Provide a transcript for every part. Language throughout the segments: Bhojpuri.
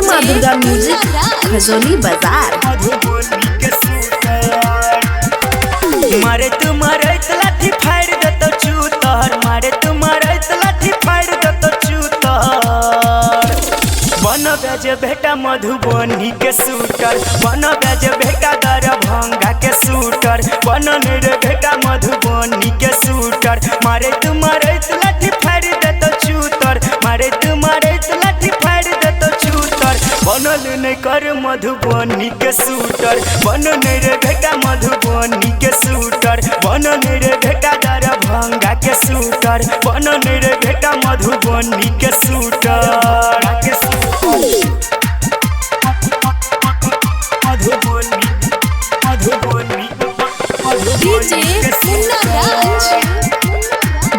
माँ दुर्गा म्यूजिक खजोली बाजार। मारे तुम्हारे लाठी फाड़ दे तो चूतर, मारे तुम्हारे लाठी फाड़ दे तो चूतर। बन बेज बेटा मधुबनी के शूटर, बन बेज बेटा दरभंगा के शूटर, बन रे बेटा मधुबनी के शूटर। मारे तुम्हारे लाठी फाड़ दे तो चूतर, मारे तुम्हारे लाठी फाड़ दे तो चूतर। बनल नहीं कर मधुबनी के शूटर, बन रे बेटा मधुबनी के शूटर, बन रे बेटा दरभंगा के शूटर, बन रे बेटा मधुबनी के शूटर। मधुबनी मधुबनी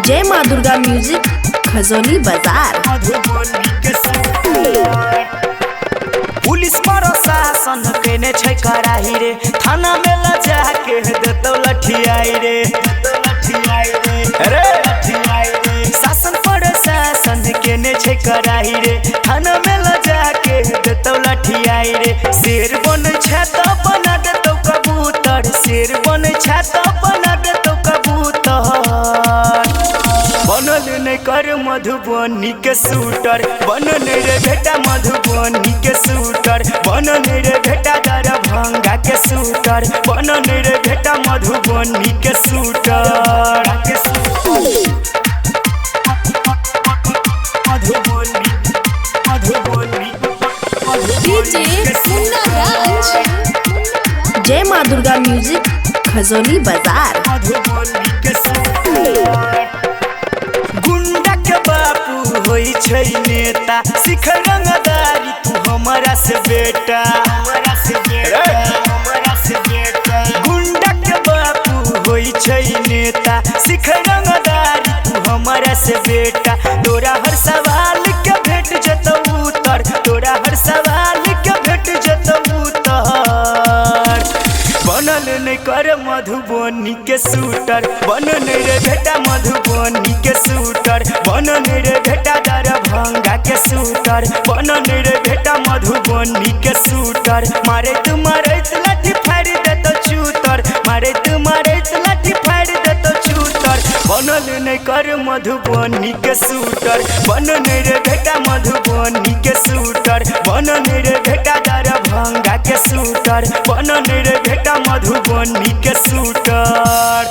जय माँ दुर्गा म्यूजिक खजोली बाजार। पुलिस प्रशासन केने छै कराही रे, थाना में ल जाके देतौ लठियाई रे, रे शासन प्रशासन केने छै कराही रे, थाना में ल जाके देतौ लठियाई रे। शेर बन छै तो बना देतौ कबूतर, शेर बन छै तो बना देतौ कबूतर। बनल नहीं कर मधुबनी के शूटर, बन रे बेटा मधुबनी के शूटर, बन रे बेटा दरभंगा के शूटर, बन रे बेटा मधुबनी के शूटर। मधुबनी मधुबनी जय माँ दुर्गा म्यूजिक खजोली बाजार। गुंडा के बापू होई छै नेता, सिख रंगदारी तू हमारा से बेटा, हमारा से बेटा। गुंडा के बापू होई छै नेता, सिख रंगदारी तू हमारा से बेटा। तोरा हर सवाल के भेट जतौ उत्तर, तोरा हर सवाल के भेट जतौ उत्तर। बनल नहीं कर मधुबनी के शूटर, बन रे बेटा मधुबनी के शूटर, बन रे बेटा दरभंगा के शूटर, बन रे बेटा मधुबनी के शूटर। मारे तुम्हारे लाठी फाड़ दे तो चूतर, मारे तुम्हारे लाठी फाड़ दे तो चूतर। बनल नहीं कर मधुबनी के शूटर, बन रे बेटा मधुबनी के शूटर, बन रे बेटा दरभंगा के शूटर, बन रे बेटा मधुबनी के शूटर।